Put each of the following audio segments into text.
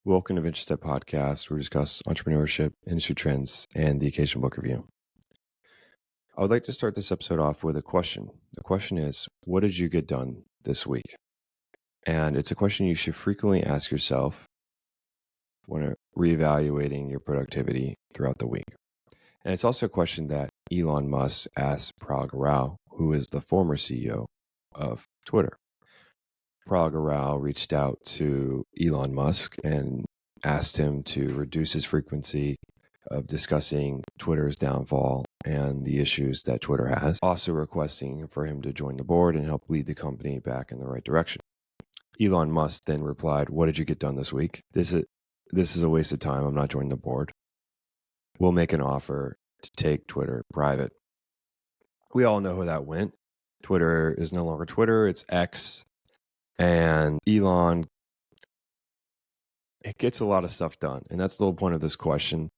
Welcome to Venture Step Podcast, where we discuss entrepreneurship, industry trends, and the occasional book review. I would like to start this episode off with a question. The question is, what did you get done this week? And it's a question you should frequently ask yourself when reevaluating your productivity throughout the week. And it's also a question that Elon Musk asked Parag Rao, who is the former CEO of Twitter. Parag Rao reached out to Elon Musk and asked him to reduce his frequency of discussing Twitter's downfall and the issues that Twitter has, also requesting for him to join the board and help lead the company back in the right direction. Elon Musk then replied, "What did you get done this week? This is a waste of time. I'm not joining the board. We'll make an offer to take Twitter private." We all know how that went. Twitter is no longer Twitter, it's X. And Elon, it gets a lot of stuff done. And that's the whole point of this question.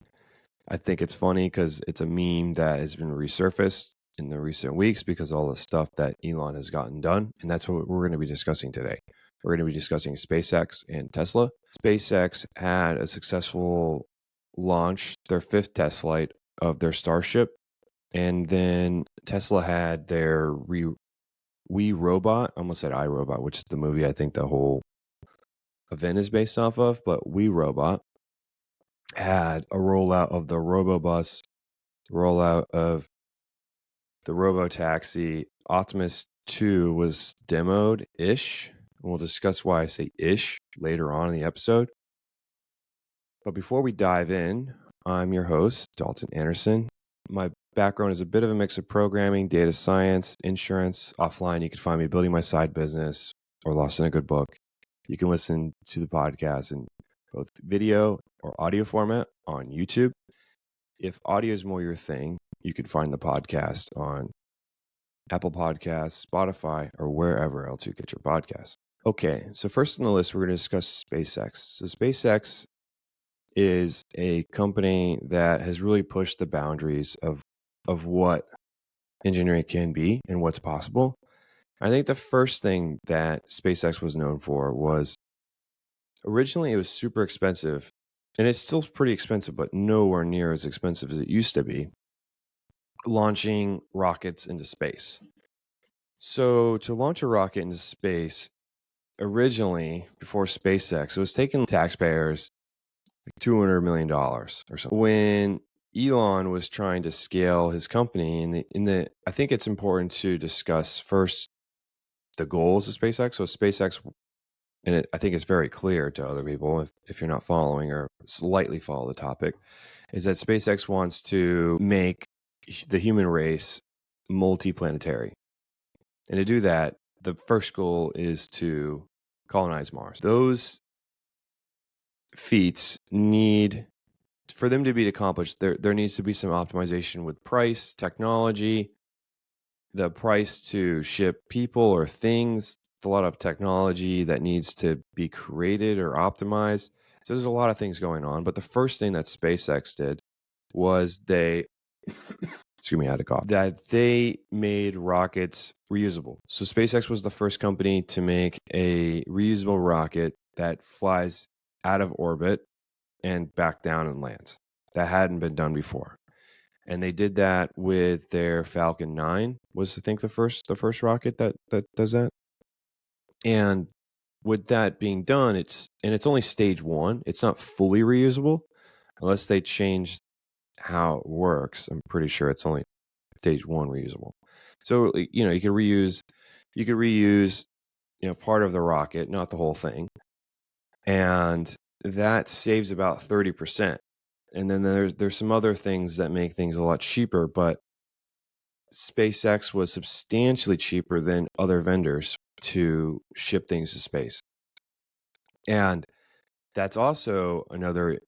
I think it's funny because it's a meme that has been resurfaced in the recent weeks because of all the stuff that Elon has gotten done. And that's what we're going to be discussing today. We're going to be discussing SpaceX and Tesla. SpaceX had a successful launch, their fifth test flight of their Starship. And then Tesla had their WeRobot, I almost said iRobot, which is the movie I think the whole event is based off of, but WeRobot had a rollout of the RoboBus, rollout of the RoboTaxi. Optimus 2 was demoed-ish. We'll discuss why I say ish later on in the episode. But before we dive in, I'm your host, Dalton Anderson. My background is a bit of a mix of programming, data science, insurance. Offline, you can find me building my side business or lost in a good book. You can listen to the podcast in both video or audio format on YouTube. If audio is more your thing, you can find the podcast on Apple Podcasts, Spotify, or wherever else you get your podcasts. Okay, so first on the list, we're going to discuss SpaceX. So SpaceX is a company that has really pushed the boundaries of what engineering can be and what's possible. I think the first thing that SpaceX was known for was originally it was super expensive, and it's still pretty expensive, but nowhere near as expensive as it used to be, launching rockets into space. So to launch a rocket into space, originally, before SpaceX, it was taking taxpayers like $200 million or something. When Elon was trying to scale his company, I think it's important to discuss first the goals of SpaceX. So SpaceX, and I think it's very clear to other people if you're not following or slightly follow the topic, is that SpaceX wants to make the human race multi-planetary. And to do that, the first goal is to colonize Mars. Those feats for them to be accomplished, there needs to be some optimization with price, technology, the price to ship people or things, a lot of technology that needs to be created or optimized. So there's a lot of things going on. But the first thing that SpaceX did was excuse me, I had a cough, that they made rockets reusable. So SpaceX was the first company to make a reusable rocket that flies out of orbit and back down and lands. That hadn't been done before. And they did that with their Falcon 9 was, I think, the first rocket that does that. And with that being done, it's only stage one. It's not fully reusable unless they change how it works. I'm pretty sure it's only stage one reusable. So, you could reuse, part of the rocket, not the whole thing. And that saves about 30%. And then there's some other things that make things a lot cheaper, but SpaceX was substantially cheaper than other vendors to ship things to space. And that's also another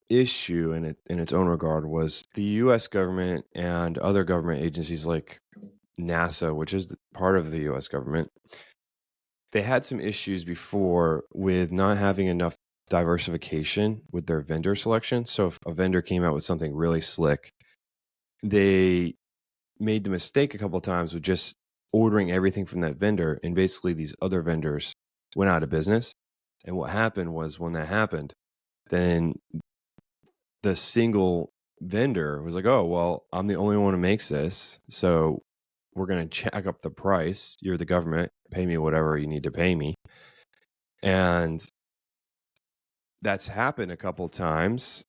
issue in its own regard, was the US government and other government agencies like NASA, which is part of the US government. They had some issues before with not having enough diversification with their vendor selection. So if a vendor came out with something really slick, they made the mistake a couple of times with just ordering everything from that vendor, and basically these other vendors went out of business. And what happened was when that happened, then the single vendor was like, oh, well, I'm the only one who makes this. So we're going to jack up the price. You're the government. Pay me whatever you need to pay me. And that's happened a couple times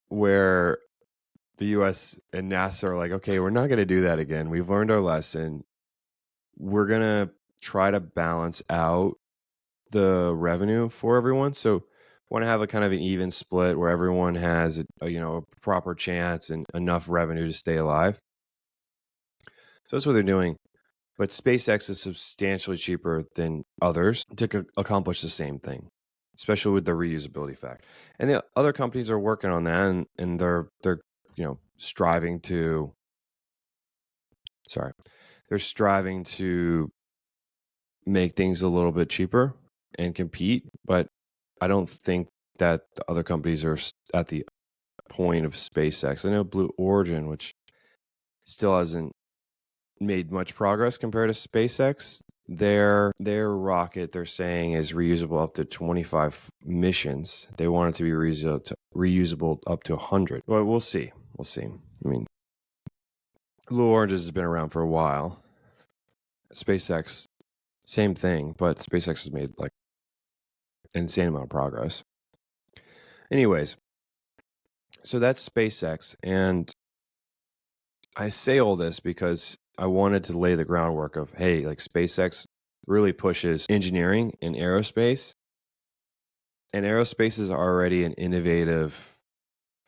where the US and NASA are like, okay, we're not going to do that again. We've learned our lesson. We're going to try to balance out the revenue for everyone. So want to have a kind of an even split where everyone has a proper chance and enough revenue to stay alive. So that's what they're doing. But SpaceX is substantially cheaper than others to accomplish the same thing, especially with the reusability fact. And the other companies are working on that, and they're striving to make things a little bit cheaper and compete. But I don't think that the other companies are at the point of SpaceX. I know Blue Origin, which still hasn't made much progress compared to SpaceX. Their rocket, they're saying, is reusable up to 25 missions. They want it to be reusable up to 100. Well, we'll see. I mean, Blue Origin has been around for a while. SpaceX, same thing, but SpaceX has made like an insane amount of progress. Anyways, so that's SpaceX, and I say all this because I wanted to lay the groundwork of, hey, like SpaceX really pushes engineering in aerospace, and aerospace is already an innovative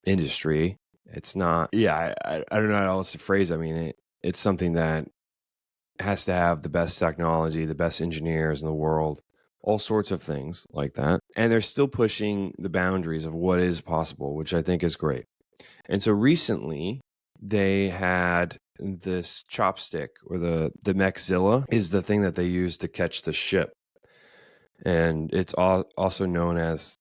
industry. It's not, I don't know how else to phrase it. I mean, it's something that has to have the best technology, the best engineers in the world, all sorts of things like that. And they're still pushing the boundaries of what is possible, which I think is great. And so recently they had this chopstick, or the Mechzilla is the thing that they use to catch the ship. And it's also known as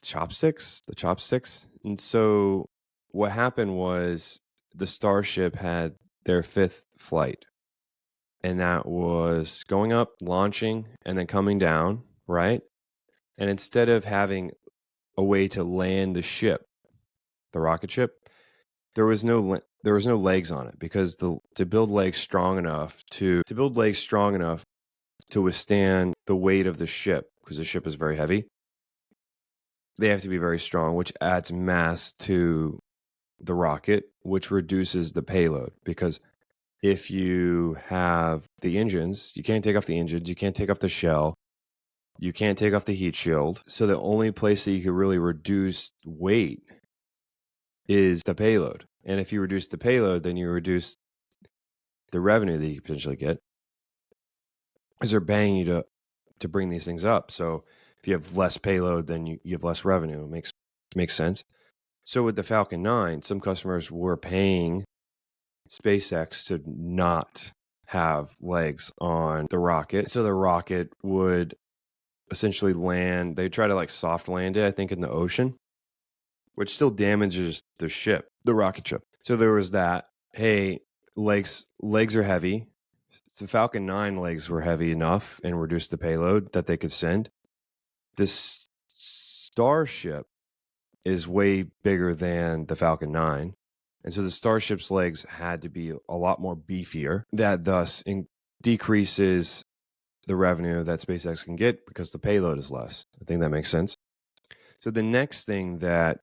the chopsticks. And so what happened was the Starship had their 5th flight, and that was going up, launching, and then coming down, right? And instead of having a way to land the ship, the rocket ship, there was no legs on it, because to build legs strong enough to withstand the weight of the ship, because the ship is very heavy, they have to be very strong, which adds mass to the rocket, which reduces the payload. Because if you have the engines, you can't take off the engines, you can't take off the shell, you can't take off the heat shield. So the only place that you could really reduce weight is the payload. And if you reduce the payload, then you reduce the revenue that you potentially get, because they're paying you to bring these things up. So if you have less payload, then you have less revenue. It makes sense. So with the Falcon 9, some customers were paying SpaceX to not have legs on the rocket. So the rocket would essentially land, they try to like soft land it, I think, in the ocean, which still damages the rocket ship. So there was that. Hey, legs are heavy. The Falcon 9 legs were heavy enough and reduced the payload that they could send. This Starship is way bigger than the Falcon 9. And so the Starship's legs had to be a lot more beefier. That thus decreases the revenue that SpaceX can get because the payload is less. I think that makes sense. So the next thing that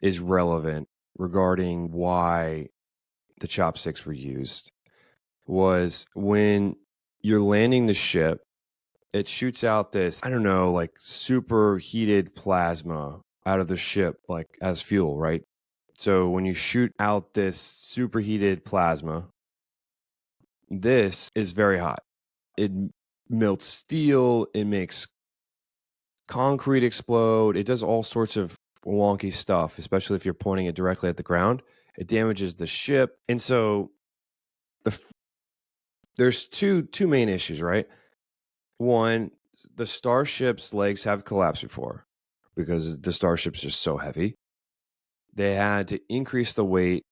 is relevant regarding why the chopsticks were used was when you're landing the ship, it shoots out this, I don't know, like super heated plasma out of the ship, like as fuel, right? So when you shoot out this superheated plasma, this is very hot. It melts steel, it makes concrete explode, it does all sorts of wonky stuff, especially if you're pointing it directly at the ground. It damages the ship. And so there's two main issues, right? One, the Starship's legs have collapsed before because the Starship's just so heavy. They had to increase the weight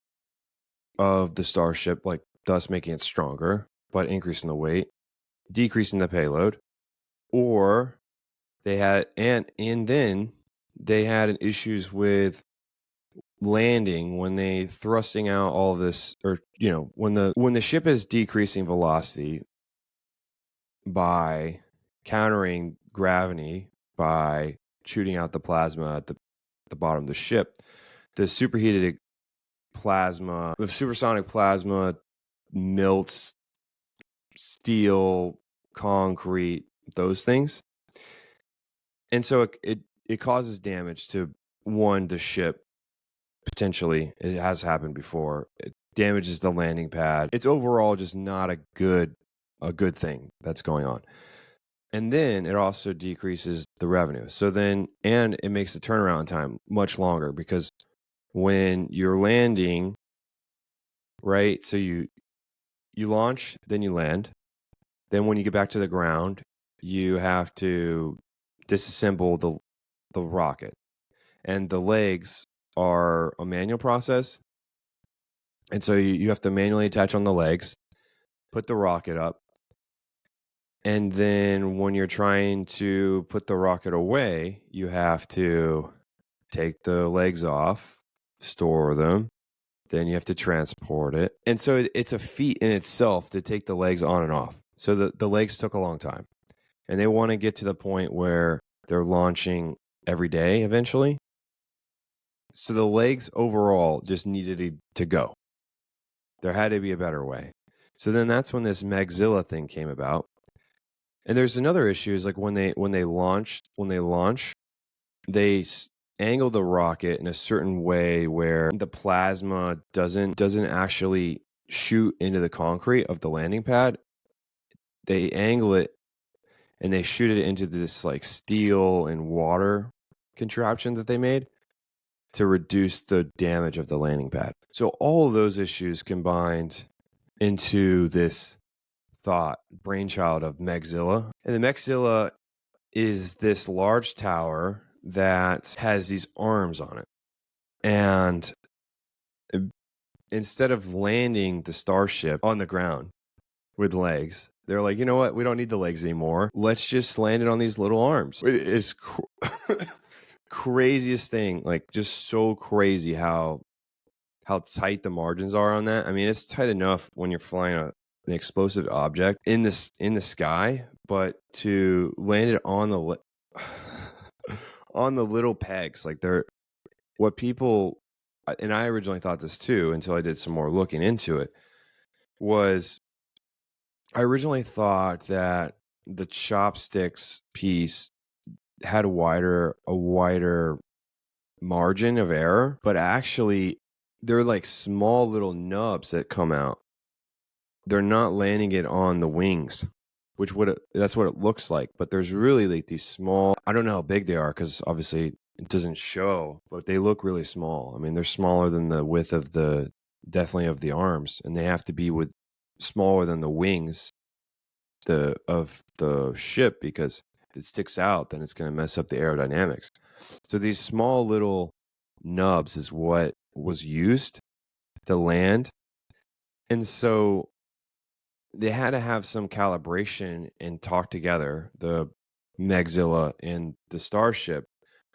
of the Starship, like thus making it stronger, but increasing the weight, decreasing the payload, or They had and then they had issues with landing when they thrusting out all this, or when the ship is decreasing velocity by countering gravity by shooting out the plasma at the bottom of the ship. The supersonic plasma melts steel, concrete, those things. And so it causes damage to the ship. Potentially, it has happened before. It damages the landing pad. It's overall just not a good thing that's going on. And then it also decreases the revenue. So then, and it makes the turnaround time much longer, because when you're landing, right? So you launch, then you land. Then when you get back to the ground, you have to disassemble the rocket. And the legs are a manual process. And so you have to manually attach on the legs, put the rocket up. And then when you're trying to put the rocket away, you have to take the legs off, store them, then you have to transport it. And so it's a feat in itself to take the legs on and off. So the legs took a long time. And they want to get to the point where they're launching every day eventually. So the legs overall just needed to go. There had to be a better way. So then that's when this Magzilla thing came about. And there's another issue, is like when they launch, they angle the rocket in a certain way where the plasma doesn't actually shoot into the concrete of the landing pad. They angle it and they shoot it into this like steel and water contraption that they made to reduce the damage of the landing pad. So all of those issues combined into this brainchild of Magzilla. And the Magzilla is this large tower that has these arms on it. And instead of landing the Starship on the ground with legs, they're like, you know what? We don't need the legs anymore. Let's just land it on these little arms. It is craziest thing. Like, just so crazy how tight the margins are on that. I mean, it's tight enough when you're flying an explosive object in the sky, but to land it on the on the little pegs, like they're what people, and I originally thought this too until I did some more looking into it, was I originally thought that the chopsticks piece had a wider margin of error, but actually they're like small little nubs that come out. They're not landing it on the wings, which that's what it looks like. But there's really like these small, I don't know how big they are because obviously it doesn't show, but they look really small. I mean, they're smaller than the width of definitely of the arms, and they have to be smaller than the wings of the ship, because if it sticks out, then it's going to mess up the aerodynamics. So these small little nubs is what was used to land. And so they had to have some calibration and talk together, the Magzilla and the Starship.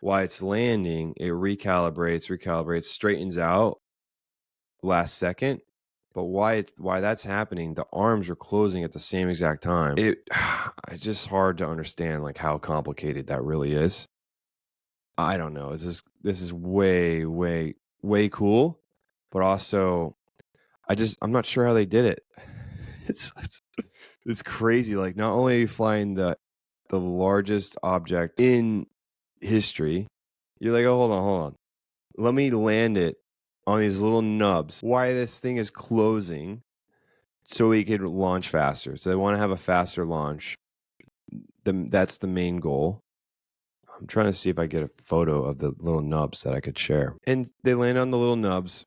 While it's landing, it recalibrates, straightens out last second. But why that's happening, the arms are closing at the same exact time. It's just hard to understand like how complicated that really is. I don't know. This is way, way, way cool, but also I'm not sure how they did it. It's crazy. Like, not only are you flying the largest object in history, you're like, oh, hold on. Let me land it on these little nubs. Why this thing is closing so we could launch faster. So they want to have a faster launch. That's the main goal. I'm trying to see if I get a photo of the little nubs that I could share. And they land on the little nubs,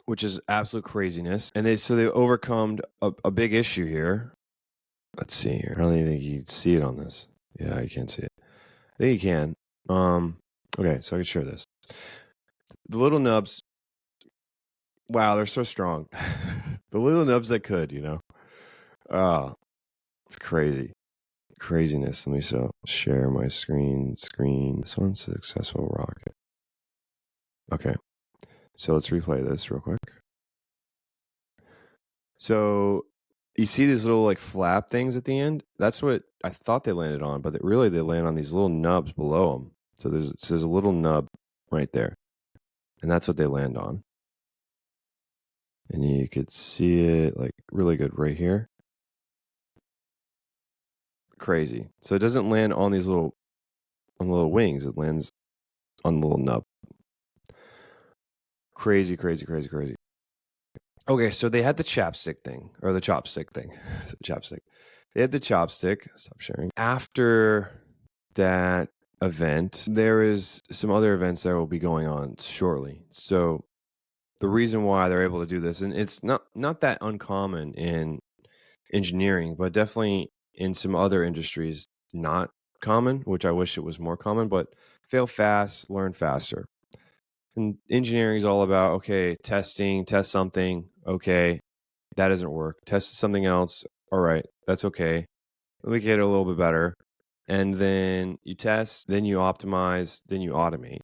which is absolute craziness. And they overcome a big issue here. Let's see here. I don't even think you can see it on this. Yeah, you can't see it. I think you can. Okay, so I can share this. The little nubs, wow, they're so strong. The little nubs that could, Oh, it's crazy. craziness. Let me share my screen. This one's a successful rocket. Okay. So let's replay this real quick. So you see these little like flap things at the end? That's what I thought they landed on, but really they land on these little nubs below them. So there's a little nub right there. And that's what they land on. And you could see it like really good right here. Crazy. So it doesn't land on these little wings. It lands on the little nub. Crazy. Okay, so they had the chapstick thing. Chapstick. They had the chopstick. Stop sharing. After that event, there is some other events that will be going on shortly. So the reason why they're able to do this, and it's not that uncommon in engineering, but definitely in some other industries, not common, which I wish it was more common, but fail fast, learn faster. And engineering is all about, okay, test something, okay, that doesn't work. Test something else, all right, that's okay. We get it a little bit better. And then you test, then you optimize, then you automate.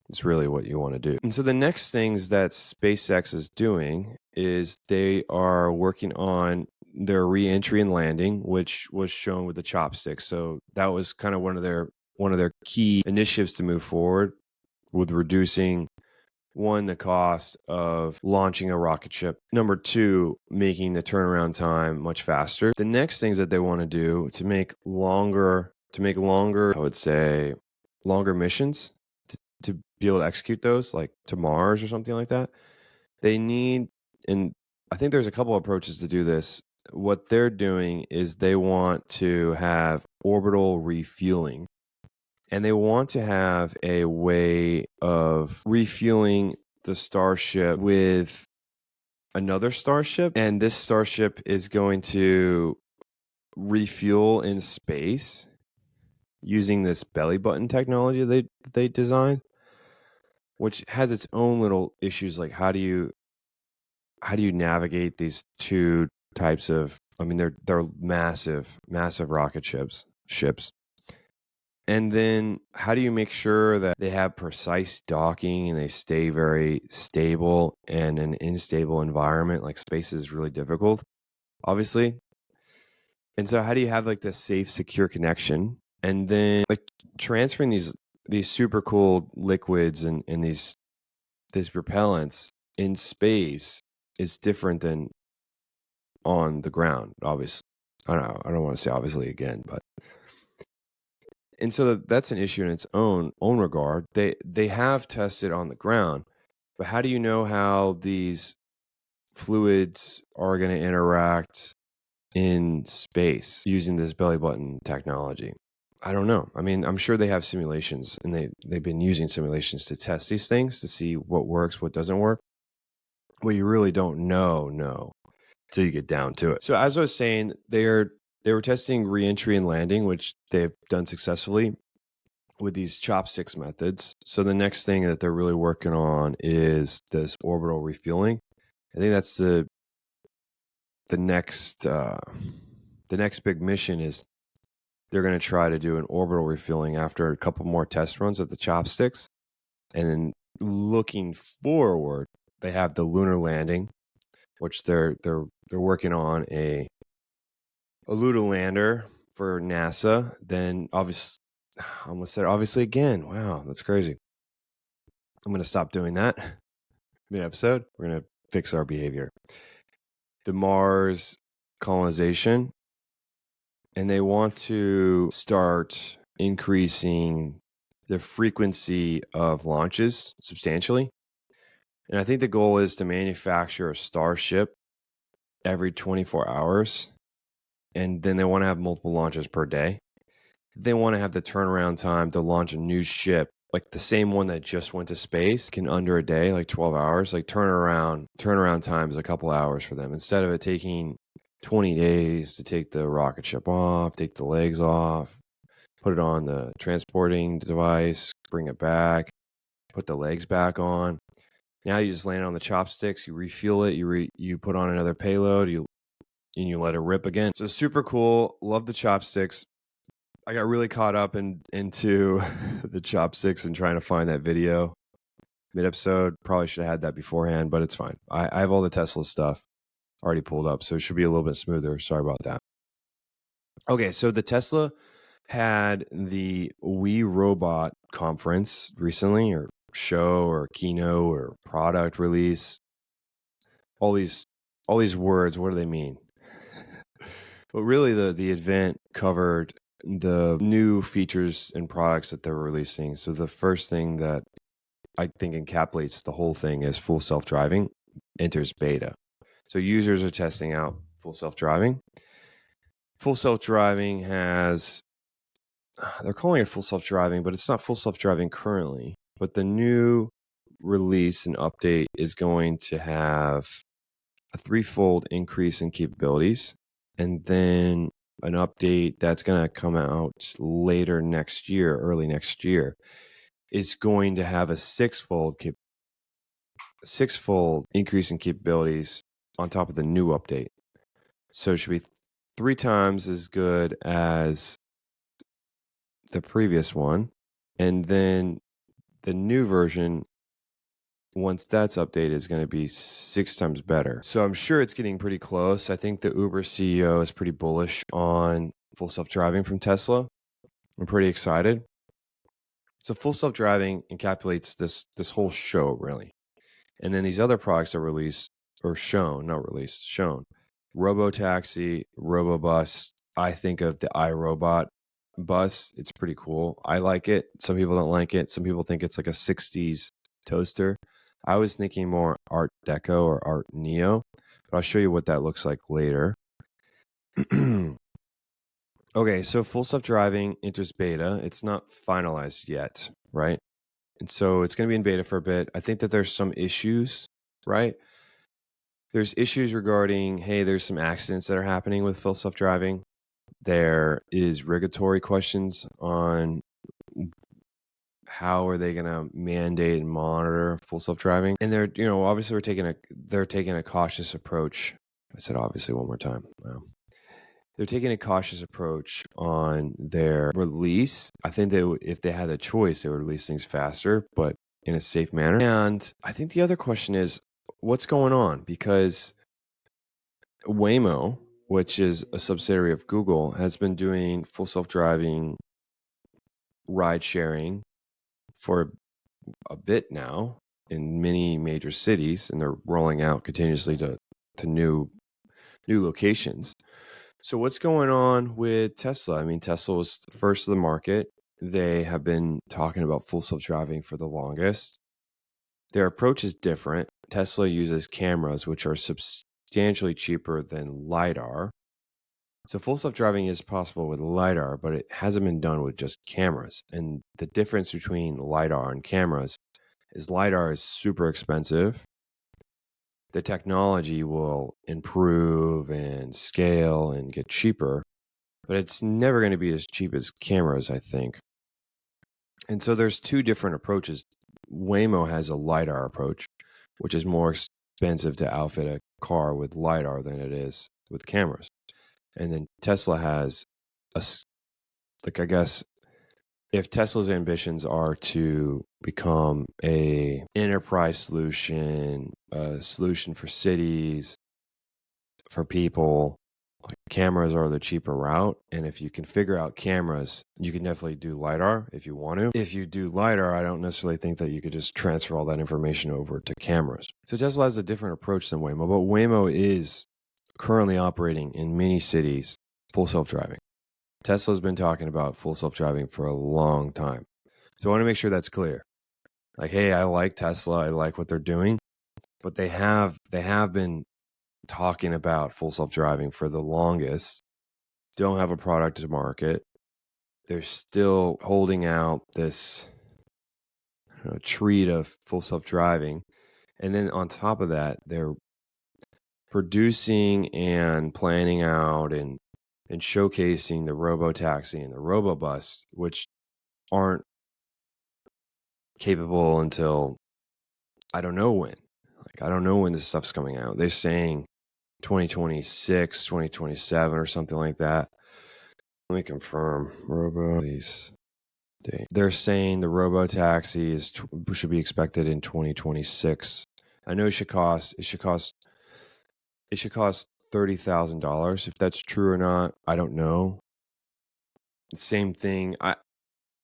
It's really what you want to do. And so the next things that SpaceX is doing is they are working on their re-entry and landing, which was shown with the chopsticks. So that was kind of one of their key initiatives to move forward with reducing, one, the cost of launching a rocket ship. Number two, making the turnaround time much faster. The next things that they want to do to make longer, I would say, longer missions to be able to execute those, like to Mars or something like that. They need, and I think there's a couple of approaches to do this. What they're doing is they want to have orbital refueling. And they want to have a way of refueling the Starship with another Starship. And this Starship is going to refuel in space using this belly button technology they designed, which has its own little issues. Like how do you navigate these two types of, I mean, they're massive rocket ships. And then how do you make sure that they have precise docking and they stay very stable in an unstable environment? Like space is really difficult, obviously. And so how do you have like this safe, secure connection? And then like transferring these super cool liquids and these propellants in space is different than on the ground, obviously. I don't want to say obviously again, but and so that's an issue in its own regard. They have tested on the ground, but how do you know how these fluids are going to interact in space using this belly button technology? I don't know. I mean, I'm sure they have simulations, and they've been using simulations to test these things to see what works, what doesn't work. Well, you really don't know till you get down to it. So as I was saying, they were testing reentry and landing, which they've done successfully with these chopsticks methods. So the next thing that they're really working on is this orbital refueling. I think that's the next big mission is they're going to try to do an orbital refueling after a couple more test runs of the chopsticks. And then looking forward, they have the lunar landing, which they're working on a lunar lander for NASA. Then obviously, I almost said obviously again. Wow, that's crazy. I'm going to stop doing that mid-episode. We're going to fix our behavior. The Mars colonization, and they want to start increasing the frequency of launches substantially. And I think the goal is to manufacture a Starship every 24 hours. And then they want to have multiple launches per day. They want to have the turnaround time to launch a new ship, like the same one that just went to space, can under a day, like 12 hours, like turnaround time is a couple hours for them. Instead of it taking 20 days to take the rocket ship off, take the legs off, put it on the transporting device, bring it back, put the legs back on. Now you just land on the chopsticks, you refuel it, you put on another payload, and you let it rip again. So super cool. Love the chopsticks. I got really caught up into the chopsticks and trying to find that video mid-episode. Probably should have had that beforehand, but it's fine. I have all the Tesla stuff already pulled up, so it should be a little bit smoother. Sorry about that. Okay, so the Tesla had the WeRobot conference recently, or show, or keynote, or product release. All these words, what do they mean? But really, the event covered the new features and products that they're releasing. So the first thing that I think encapsulates the whole thing is full self-driving enters beta. So users are testing out full self-driving. Full self-driving has, they're calling it full self-driving, but it's not full self-driving currently. But the new release and update is going to have a 3-fold increase in capabilities, and then an update that's going to come out later next year, early next year, is going to have a 6-fold increase in capabilities on top of the new update. So it should be 3 times as good as the previous one. And then the new version, once that's updated, is going to be 6 times better. So I'm sure it's getting pretty close. I think the Uber CEO is pretty bullish on full self-driving from Tesla. I'm pretty excited. So full self-driving encapsulates this whole show, really. And then these other products are released, or shown, not released, shown. RoboTaxi, RoboBus. I think of the iRobot bus. It's pretty cool. I like it. Some people don't like it. Some people think it's like a 60s toaster. I was thinking more Art Deco or Art Neo, but I'll show you what that looks like later. Okay, so full self-driving enters beta. It's not finalized yet, right? And so it's going to be in beta for a bit. I think that there's some issues, right? There's issues regarding, hey, there's some accidents that are happening with full self-driving. There is regulatory questions on how are they going to mandate and monitor full self-driving. And they're, obviously they're taking a cautious approach. I said obviously one more time. Wow. They're taking a cautious approach on their release. I think if they had the choice, they would release things faster, but in a safe manner. And I think the other question is, what's going on? Because Waymo, which is a subsidiary of Google, has been doing full self-driving ride sharing for a bit now in many major cities, and they're rolling out continuously to new locations. So what's going on with Tesla? I mean, Tesla was first to the market. They have been talking about full self-driving for the longest. Their approach is different. Tesla uses cameras, which are substantially cheaper than LiDAR. So full self-driving is possible with LiDAR, but it hasn't been done with just cameras. And the difference between LiDAR and cameras is LiDAR is super expensive. The technology will improve and scale and get cheaper, but it's never going to be as cheap as cameras, I think. And so there's 2 different approaches. Waymo has a LiDAR approach, which is more expensive to outfit a car with LiDAR than it is with cameras. And then Tesla has I guess if Tesla's ambitions are to become a enterprise solution, a solution for cities, for people, like cameras are the cheaper route. And if you can figure out cameras, you can definitely do LiDAR if you want to. If you do LiDAR, I don't necessarily think that you could just transfer all that information over to cameras. So Tesla has a different approach than Waymo, but Waymo is currently operating in many cities full self-driving. Tesla's been talking about full self-driving for a long time. So I want to make sure that's clear. Like, hey, I like Tesla. I like what they're doing. But they have been talking about full self-driving for the longest. Don't have a product to market. They're still holding out this treat of full self-driving. And then on top of that, they're producing and planning out and showcasing the RoboTaxi and the RoboBus, which aren't capable until I don't know when. I don't know when this stuff's coming out. They're saying 2026, 2027 or something like that. Let me confirm. Release date. They're saying the RoboTaxi should be expected in 2026. I know it should cost $30,000. If that's true or not, I don't know. Same thing.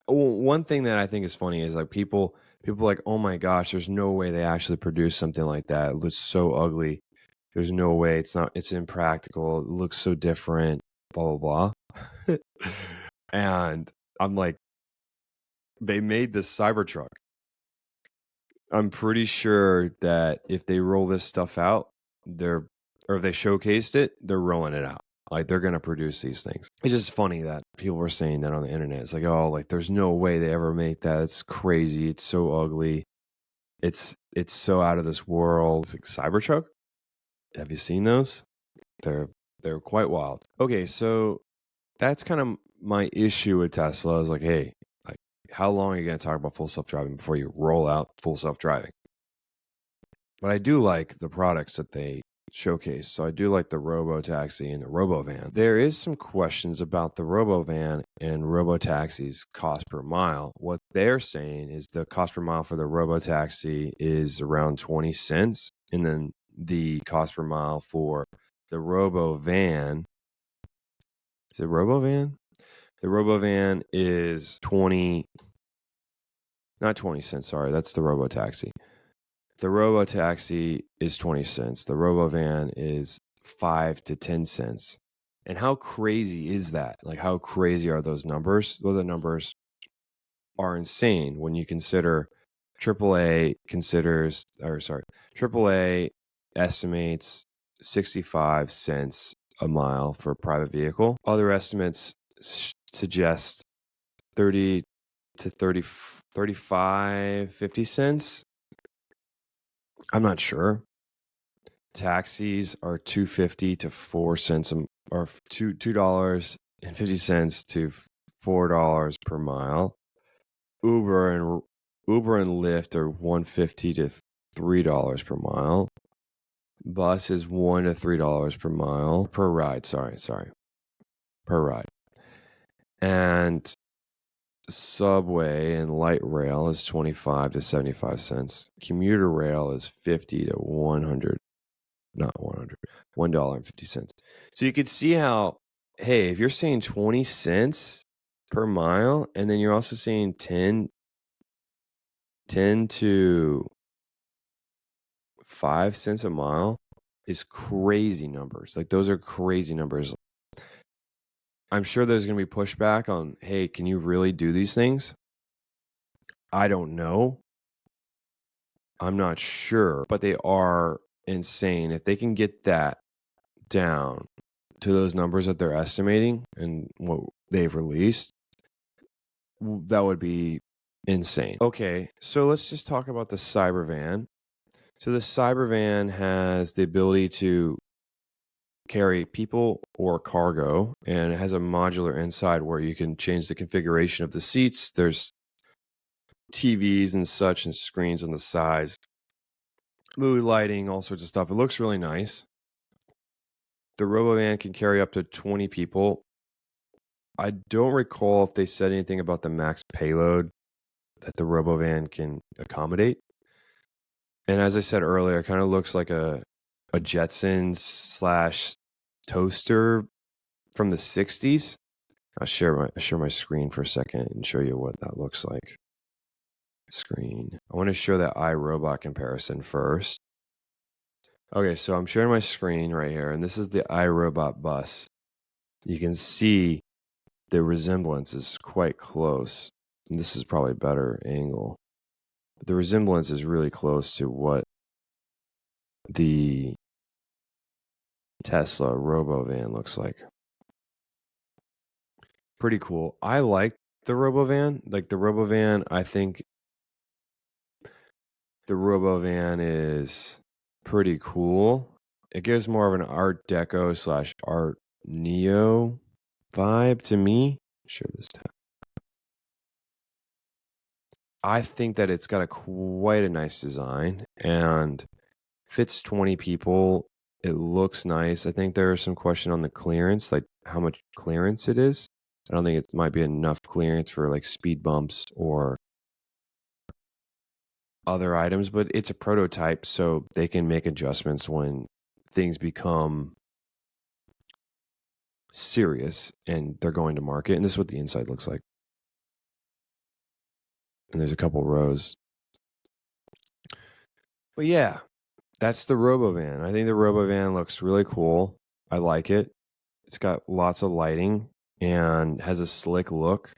One thing that I think is funny is like people like, oh my gosh, there's no way they actually produce something like that. It looks so ugly. There's no way. It's impractical. It looks so different. Blah blah blah. And I'm like, they made this Cybertruck. I'm pretty sure that if they roll this stuff out, or if they showcased it, they're rolling it out. Like they're gonna produce these things. It's just funny that people were saying that on the internet. It's like, oh, like there's no way they ever make that. It's crazy. It's so ugly. It's so out of this world. It's like Cybertruck. Have you seen those? They're quite wild. Okay, so that's kind of my issue with Tesla. Is like, hey, like how long are you gonna talk about full self-driving before you roll out full self-driving? But I do like the products that they showcase. So I do like the RoboTaxi and the RoboVan. There is some questions about the RoboVan and RoboTaxi's cost per mile. What they're saying is the cost per mile for the RoboTaxi is around 20 cents. And then the cost per mile for the RoboVan, is it RoboVan? The RoboVan is not 20 cents, sorry, that's the RoboTaxi. The RoboTaxi is 20 cents. The RoboVan is 5 to 10 cents. And how crazy is that? Like, how crazy are those numbers? Well, the numbers are insane when you consider AAA estimates 65 cents a mile for a private vehicle. Other estimates suggest 30 to 35, 50 cents. I'm not sure. Taxis are $2.50 to 4 cents, or $2.50 to $4 per mile. Uber and Lyft are $1.50 to $3 per mile. Bus is $1 to $3 per mile per ride. Sorry, per ride. And subway and light rail is 25 to 75 cents. Commuter rail is 50 to 100. Not 100, $1.50. So you could see how, hey, if you're saying 20 cents per mile, and then you're also saying 10 to 5 cents a mile, is crazy numbers. Like those are crazy numbers. I'm sure there's going to be pushback on, hey, can you really do these things? I don't know. I'm not sure, but they are insane. If they can get that down to those numbers that they're estimating and what they've released, that would be insane. Okay, so let's just talk about the Cybervan. So the Cybervan has the ability to carry people or cargo, and it has a modular inside where you can change the configuration of the seats. There's TVs and such and screens on the sides, mood lighting, all sorts of stuff. It looks really nice. The RoboVan can carry up to 20 people. I don't recall if they said anything about the max payload that the RoboVan can accommodate. And as I said earlier, it kind of looks like a Jetsons / toaster from the 60s. I'll share my screen for a second and show you what that looks like. Screen. I want to show that iRobot comparison first. Okay, so I'm sharing my screen right here, and this is the iRobot bus. You can see the resemblance is quite close. And this is probably a better angle. But the resemblance is really close to what the Tesla RoboVan looks like. Pretty cool. I like the RoboVan. Like the RoboVan, I think the RoboVan is pretty cool. It gives more of an Art Deco / Art Neo vibe to me. Share this tab. I think that it's got quite a nice design and fits 20 people. It looks nice. I think there is some question on the clearance, like how much clearance it is. I don't think it might be enough clearance for like speed bumps or other items, but it's a prototype, so they can make adjustments when things become serious and they're going to market. And this is what the inside looks like. And there's a couple rows. But yeah, that's the RoboVan. I think the RoboVan looks really cool. I like it. It's got lots of lighting and has a slick look.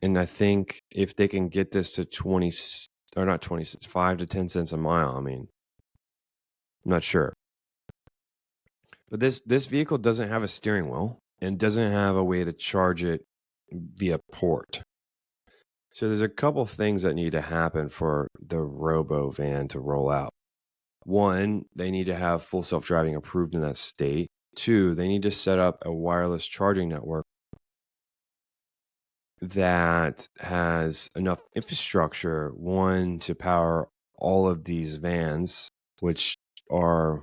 And I think if they can get this to 20 or not 20 cents, 5 to 10 cents a mile, I mean, I'm not sure. But this vehicle doesn't have a steering wheel and doesn't have a way to charge it via port. So there's a couple things that need to happen for the RoboVan to roll out. One, they need to have full self-driving approved in that state. Two, they need to set up a wireless charging network that has enough infrastructure, one, to power all of these vans, which are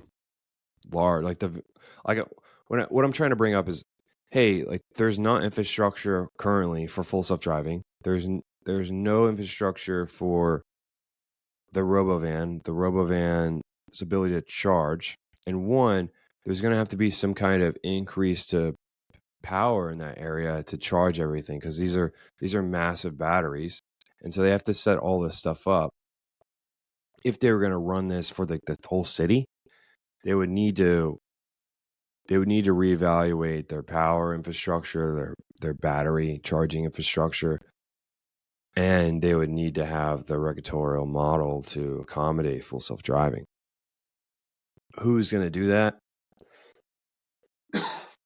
large. What I'm trying to bring up is, hey, like there's not infrastructure currently for full self-driving. There's no infrastructure for the RoboVan's ability to charge. And one, there's going to have to be some kind of increase to power in that area to charge everything, because these are massive batteries, and so they have to set all this stuff up. If they were going to run this for the whole city, they would need to reevaluate their power infrastructure, their battery charging infrastructure, and they would need to have the regulatory model to accommodate full self-driving. Who's going to do that?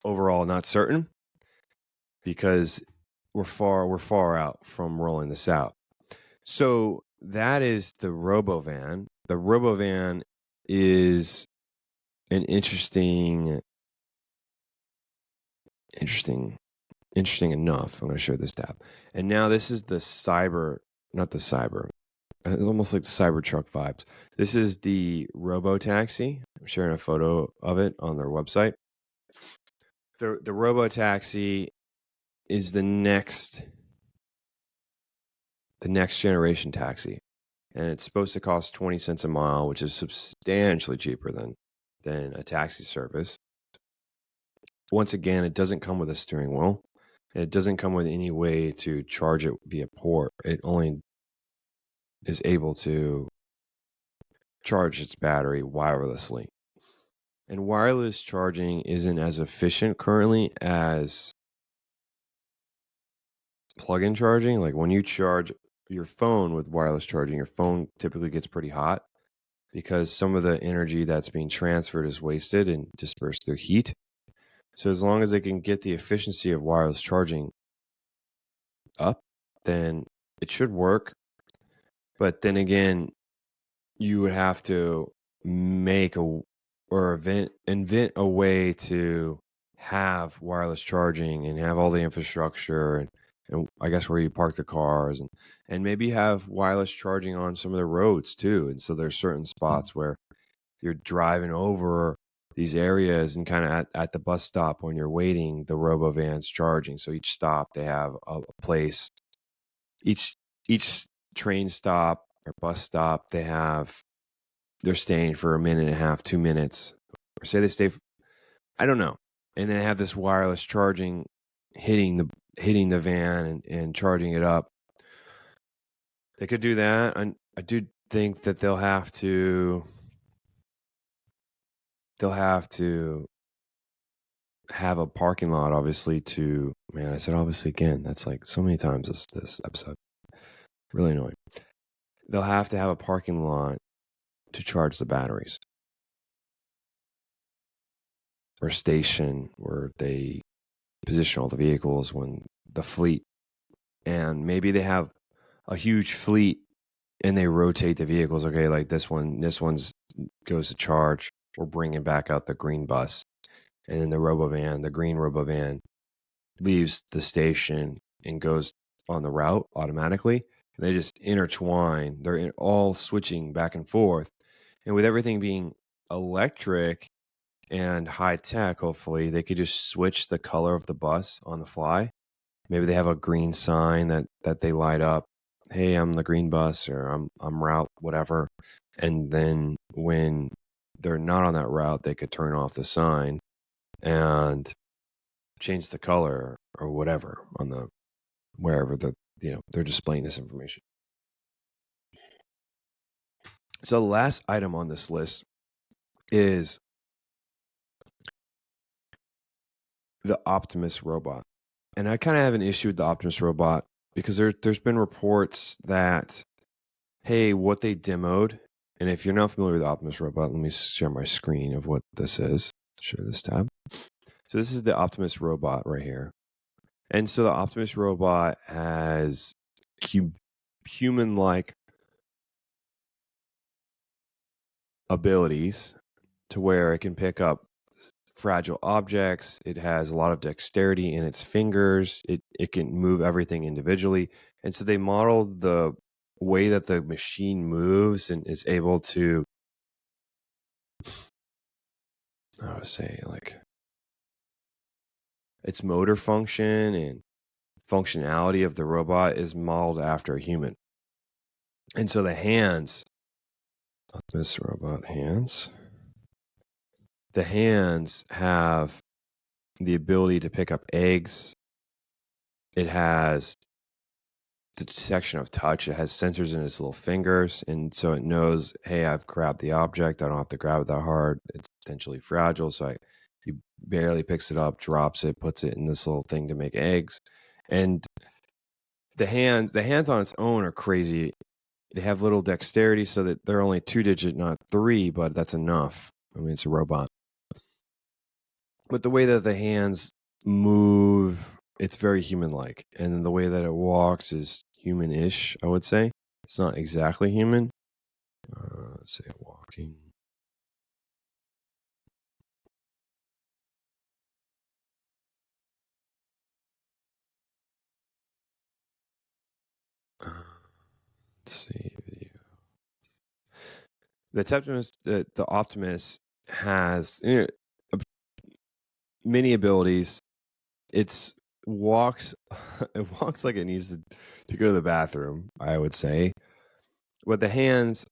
Overall, not certain, because we're far out from rolling this out. So that is the RoboVan. The RoboVan is an interesting enough. I'm going to show this tab. And now this is not the cyber. It's almost like the Cybertruck vibes. This is the RoboTaxi. I'm sharing a photo of it on their website. The RoboTaxi is the next generation taxi, and it's supposed to cost 20 cents a mile, which is substantially cheaper than a taxi service. Once again, it doesn't come with a steering wheel. It doesn't come with any way to charge it via port. It only is able to charge its battery wirelessly. And wireless charging isn't as efficient currently as plug-in charging. Like when you charge your phone with wireless charging, your phone typically gets pretty hot because some of the energy that's being transferred is wasted and dispersed through heat. So as long as they can get the efficiency of wireless charging up, then it should work. But then again, you would have to invent a way to have wireless charging and have all the infrastructure and I guess where you park the cars and maybe have wireless charging on some of the roads too. And so there's certain spots where you're driving over these areas and kind of at the bus stop when you're waiting, the RoboVan's charging. So each stop they have a place. Each train stop or bus stop they're staying for a minute and a half, 2 minutes, or say they stay. I don't know, and they have this wireless charging hitting the van and charging it up. They could do that. I do think that they'll have to have a parking lot, obviously. I said obviously again. That's like so many times this episode. Really annoying. They'll have to have a parking lot to charge the batteries, or station where they position all the vehicles when the fleet, and maybe they have a huge fleet and they rotate the vehicles. Okay, like this one's goes to charge. We're bringing back out the green bus, and then the green RoboVan leaves the station and goes on the route automatically. They just intertwine. They're all switching back and forth, and with everything being electric and high tech, hopefully they could just switch the color of the bus on the fly. Maybe they have a green sign that they light up. Hey, I'm the green bus, or I'm route whatever. And then when they're not on that route, they could turn off the sign and change the color or whatever on the wherever they're displaying this information. So the last item on this list is the Optimus robot. And I kind of have an issue with the Optimus robot because there's been reports that, hey, what they demoed, and if you're not familiar with the Optimus robot, let me share my screen of what this is. Share this tab. So this is the Optimus robot right here. And so the Optimus robot has human-like abilities to where it can pick up fragile objects. It has a lot of dexterity in its fingers. It can move everything individually. And so they modeled the way that the machine moves and is able to, I would say, like, its motor function and functionality of the robot is modeled after a human. And so the hands, this robot hands, the hands have the ability to pick up eggs. It has the detection of touch. It has sensors in its little fingers, and so it knows, hey, I've grabbed the object. I don't have to grab it that hard. It's potentially fragile, so he barely picks it up, drops it, puts it in this little thing to make eggs. And the hands on its own are crazy. They have little dexterity, so that they're only 2-digit, not 3, but that's enough. I mean, it's a robot. But the way that the hands move, it's very human-like. And then the way that it walks is human-ish, I would say. It's not exactly human. Let's say walking. Let's see. The Optimus has many abilities. It walks like it needs to go to the bathroom, I would say. But the hands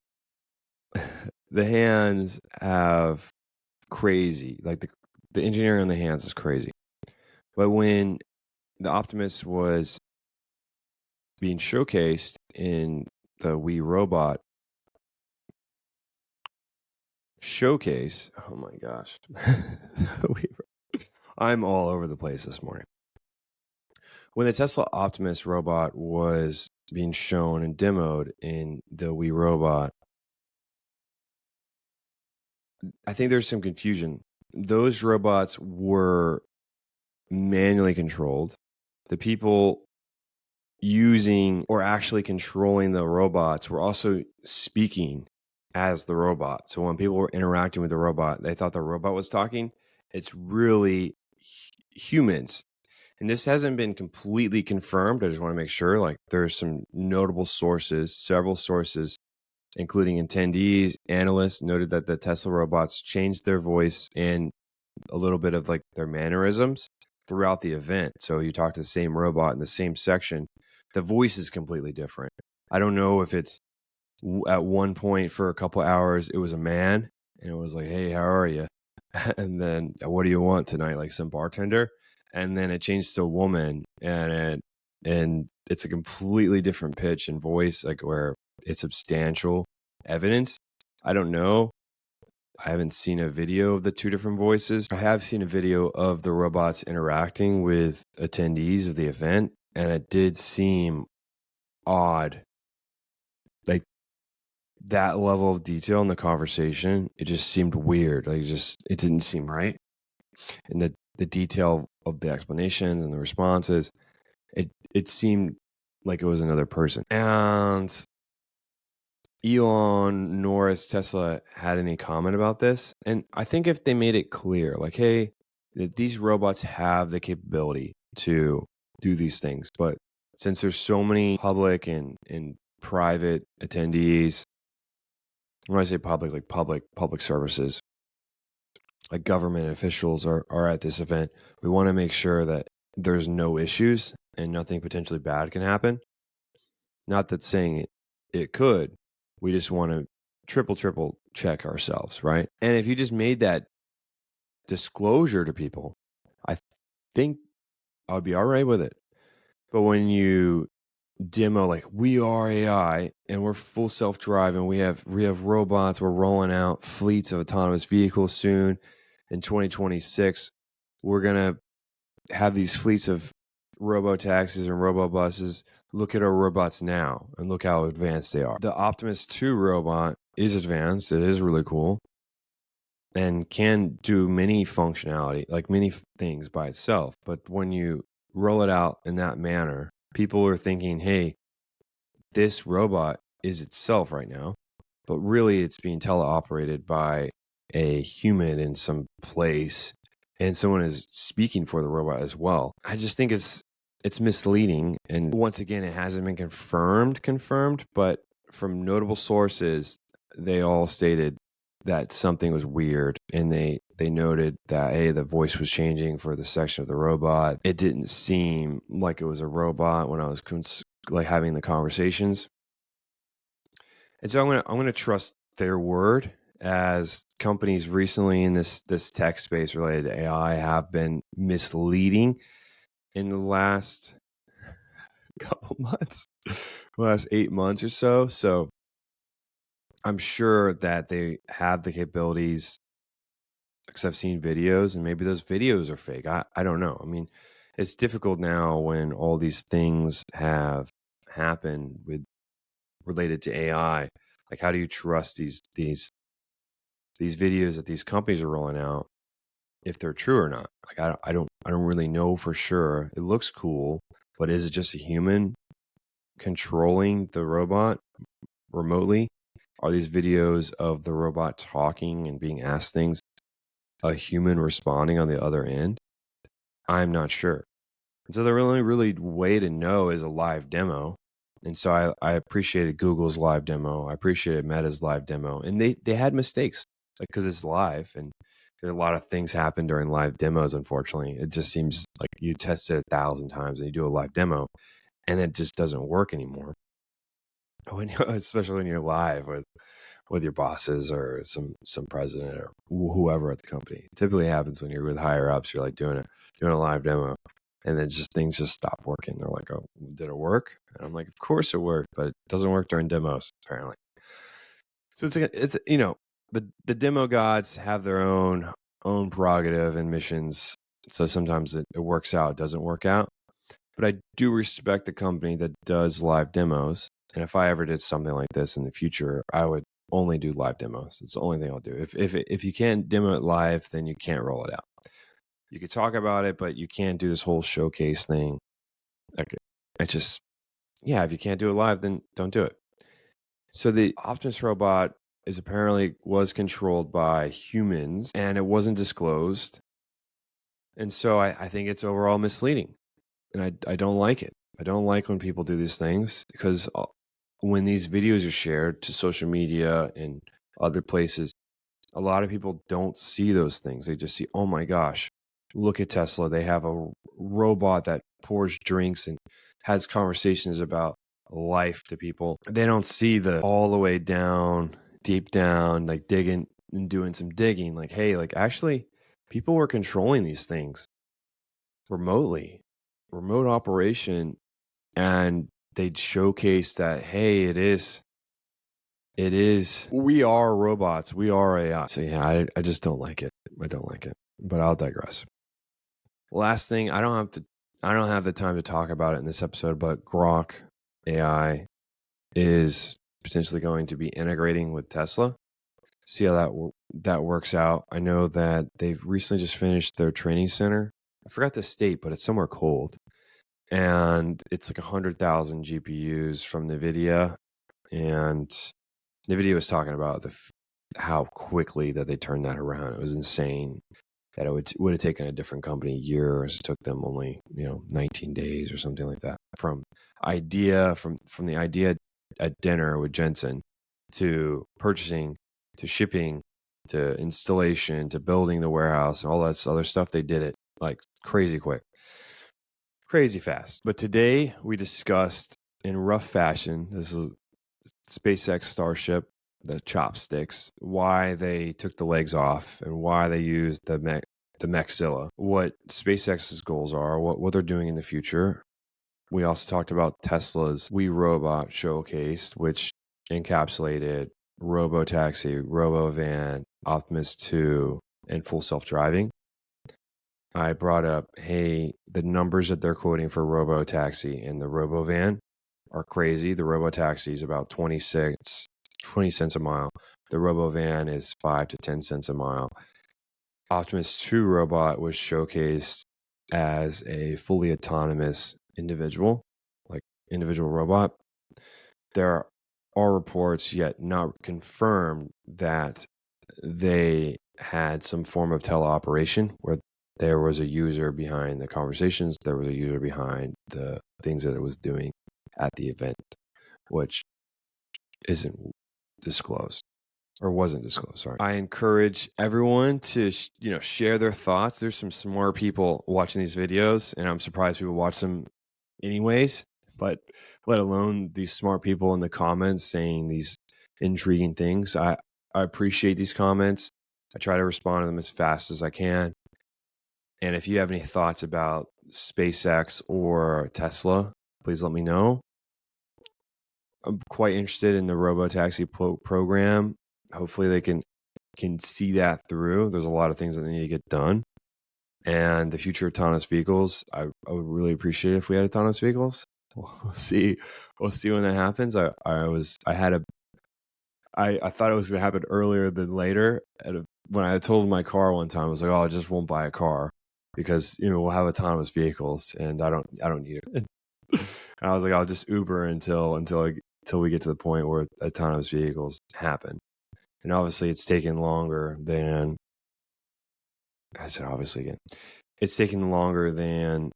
have crazy, like the engineering on the hands is crazy. But when the Optimus was being showcased in the WeRobot showcase, oh my gosh, I'm all over the place this morning. When the Tesla Optimus robot was being shown and demoed in the WeRobot, I think there's some confusion. Those robots were manually controlled. The people using or actually controlling the robots were also speaking as the robot. So when people were interacting with the robot, they thought the robot was talking. It's really humans. And this hasn't been completely confirmed. I just want to make sure, like, there's some notable sources, several sources, including attendees, analysts, noted that the Tesla robots changed their voice and a little bit of like their mannerisms throughout the event. So you talk to the same robot in the same section, the voice is completely different. I don't know if it's at one point for a couple hours, it was a man and it was like, hey, how are you? And then, what do you want tonight? Like some bartender. And then it changed to a woman, and it's a completely different pitch and voice, like where it's substantial evidence. I don't know. I haven't seen a video of the two different voices. I have seen a video of the robots interacting with attendees of the event, and it did seem odd. Like that level of detail in the conversation, it just seemed weird. Like it didn't seem right. And the detail of the explanations and the responses, it seemed like it was another person. And Elon nor has Tesla had any comment about this. And I think if they made it clear, like, hey, that these robots have the capability to do these things, but since there's so many public and private attendees, when I say public, like public services, like government officials are at this event, we want to make sure that there's no issues and nothing potentially bad can happen. Not that saying it could. We just want to triple check ourselves, right? And if you just made that disclosure to people, I think I would be all right with it. But when you demo like we are AI and we're full self-driving, we have robots, we're rolling out fleets of autonomous vehicles soon in 2026. We're gonna have these fleets of RoboTaxis and RoboBuses. Look at our robots now and look how advanced they are. The Optimus 2 robot is advanced. It is really cool and can do many functionality, like many things by itself. But when you roll it out in that manner, people are thinking, hey, this robot is itself right now, but really it's being teleoperated by a human in some place, and someone is speaking for the robot as well. I just think it's misleading, and once again, it hasn't been confirmed, but from notable sources, they all stated that something was weird, and they noted that, hey, the voice was changing for the section of the robot. It didn't seem like it was a robot when I was like having the conversations. And so I'm gonna trust their word, as companies recently in this tech space related to AI have been misleading in the last couple months, last 8 months or so. So I'm sure that they have the capabilities, because I've seen videos, and maybe those videos are fake. I don't know. I mean, it's difficult now when all these things have happened with related to AI. Like, how do you trust these videos that these companies are rolling out, if they're true or not? Like, I don't really know for sure. It looks cool, but is it just a human controlling the robot remotely? Are these videos of the robot talking and being asked things a human responding on the other end? I'm not sure. And so the really way to know is a live demo. And so I appreciated Google's live demo. I appreciated Meta's live demo. And they had mistakes, like, because it's live, and there's a lot of things happen during live demos, unfortunately. It just seems like you test it 1,000 times and you do a live demo, and it just doesn't work anymore. Especially when you're live with your bosses or some president or whoever at the company. It typically happens when you're with higher ups. You're like doing a live demo, and then things just stop working. They're like, "Oh, did it work?" And I'm like, "Of course it worked, but it doesn't work during demos, apparently." So it's the demo gods have their own prerogative and missions. So sometimes it works out, it doesn't work out. But I do respect the company that does live demos. And if I ever did something like this in the future, I would only do live demos. It's the only thing I'll do. If you can't demo it live, then you can't roll it out. You could talk about it, but you can't do this whole showcase thing. Like, if you can't do it live, then don't do it. So the Optimus robot was controlled by humans, and it wasn't disclosed. And so I think it's overall misleading. And I don't like it. I don't like when people do these things, because when these videos are shared to social media and other places, a lot of people don't see those things. They just see, oh my gosh, look at Tesla. They have a robot that pours drinks and has conversations about life to people. They don't see the all the way down, deep down, like digging and doing some digging. Like, hey, like, actually, people were controlling these things remotely, remote operation, and they'd showcase that, hey, it is, we are robots, we are AI. So yeah, I just don't like it. I don't like it, but I'll digress. Last thing, I don't have the time to talk about it in this episode, but Grok AI is potentially going to be integrating with Tesla. See how that works out. I know that they've recently just finished their training center. I forgot the state, but it's somewhere cold. And it's like 100,000 GPUs from NVIDIA. And NVIDIA was talking about how quickly that they turned that around. It was insane that it would have taken a different company years. It took them only 19 days or something like that. From the idea at dinner with Jensen, to purchasing, to shipping, to installation, to building the warehouse, and all that other stuff. They did it like crazy quick. crazy fast. But today we discussed in rough fashion, this is SpaceX Starship, the chopsticks, why they took the legs off and why they used the maxilla, what SpaceX's goals are, what they're doing in the future. We also talked about Tesla's WeRobot showcase, which encapsulated RoboTaxi, RoboVan, Optimus 2, and full self-driving. I brought up, hey, the numbers that they're quoting for RoboTaxi and the RoboVan are crazy. The RoboTaxi is about 20 cents a mile. The RoboVan is 5 to 10 cents a mile. Optimus 2 robot was showcased as a fully autonomous individual robot. There are reports, yet not confirmed, that they had some form of teleoperation where there was a user behind the conversations, there was a user behind the things that it was doing at the event, which isn't disclosed. Or wasn't disclosed, sorry. I encourage everyone to, share their thoughts. There's some smart people watching these videos, and I'm surprised people watch them anyways, but let alone these smart people in the comments saying these intriguing things. I appreciate these comments. I try to respond to them as fast as I can. And if you have any thoughts about SpaceX or Tesla, please let me know. I'm quite interested in the RoboTaxi program. Hopefully they can see that through. There's a lot of things that need to get done. And the future of autonomous vehicles, I would really appreciate it if we had autonomous vehicles. We'll see when that happens. I thought it was going to happen earlier than later. When I told my car one time, I was like, "Oh, I just won't buy a car because we'll have autonomous vehicles, and I don't need it." And I was like, "I'll just Uber until we get to the point where autonomous vehicles happen." And obviously, it's taken longer than I said. Obviously, again, it's taken longer than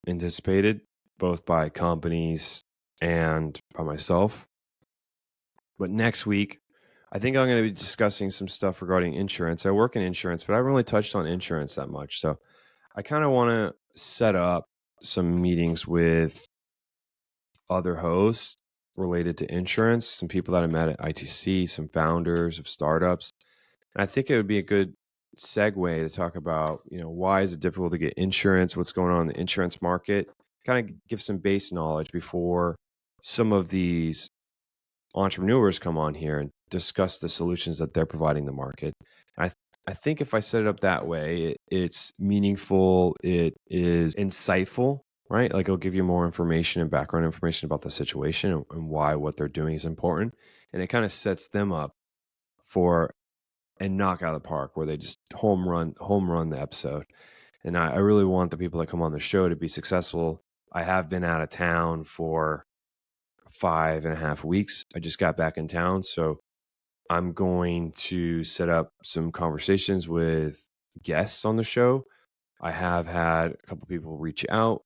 anticipated, both by companies and by myself. But next week, I think I'm going to be discussing some stuff regarding insurance. I work in insurance, but I haven't really touched on insurance that much. So I kind of want to set up some meetings with other hosts related to insurance, some people that I met at ITC, some founders of startups. And I think it would be a good segue to talk about, why is it difficult to get insurance? What's going on in the insurance market? Kind of give some base knowledge before some of these entrepreneurs come on here and discuss the solutions that they're providing the market. And I think if I set it up that way, it's meaningful, it is insightful, right? Like it'll give you more information and background information about the situation and why what they're doing is important. And it kind of sets them up for a knock out of the park where they just home run the episode. And I really want the people that come on the show to be successful. I have been out of town for 5.5 weeks. I just got back in town. So I'm going to set up some conversations with guests on the show. I have had a couple people reach out.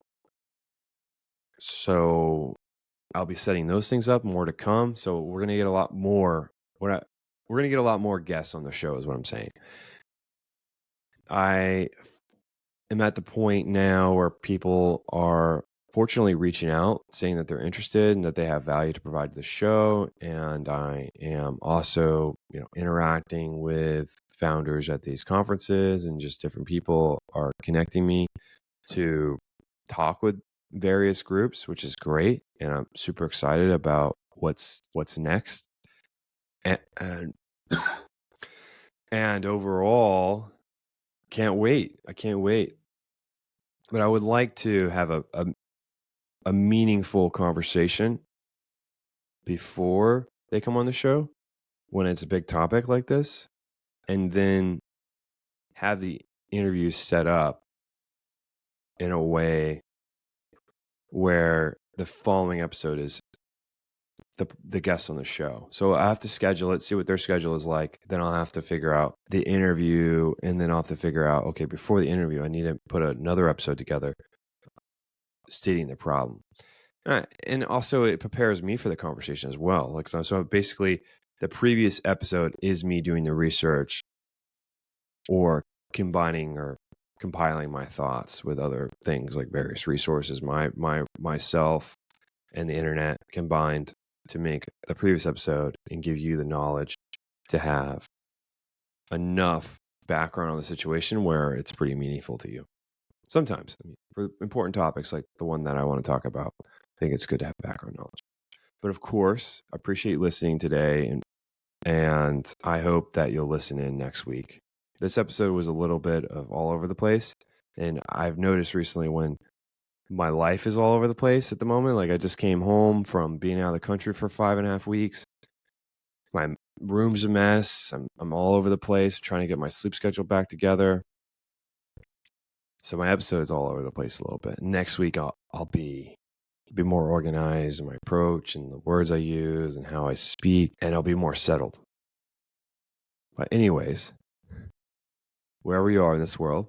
So I'll be setting those things up, more to come. So we're going to get a lot more. We're going to get a lot more guests on the show is what I'm saying. I am at the point now where people are fortunately reaching out saying that they're interested and that they have value to provide to the show. And I am also, interacting with founders at these conferences, and just different people are connecting me to talk with various groups, which is great. And I'm super excited about what's next. And overall, can't wait. I can't wait. But I would like to have a meaningful conversation before they come on the show when it's a big topic like this, and then have the interview set up in a way where the following episode is the guests on the show. So I have to schedule it, see what their schedule is like. Then I'll have to figure out the interview, and then I'll have to figure out, okay, before the interview, I need to put another episode together stating the problem. And also it prepares me for the conversation as well. Like, so basically the previous episode is me doing the research or combining or compiling my thoughts with other things like various resources, myself and the internet combined to make the previous episode and give you the knowledge to have enough background on the situation where it's pretty meaningful to you. Sometimes, for important topics like the one that I want to talk about, I think it's good to have background knowledge. But of course, I appreciate you listening today, and I hope that you'll listen in next week. This episode was a little bit of all over the place, and I've noticed recently when my life is all over the place at the moment. Like I just came home from being out of the country for 5.5 weeks. My room's a mess. I'm all over the place, trying to get my sleep schedule back together. So my episode's all over the place a little bit. Next week I'll be more organized in my approach and the words I use and how I speak, and I'll be more settled. But anyways, wherever you are in this world,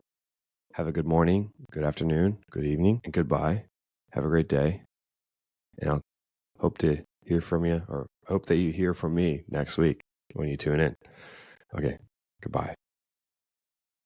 have a good morning, good afternoon, good evening, and goodbye. Have a great day. And I'll hope to hear from you, or hope that you hear from me next week when you tune in. Okay, goodbye.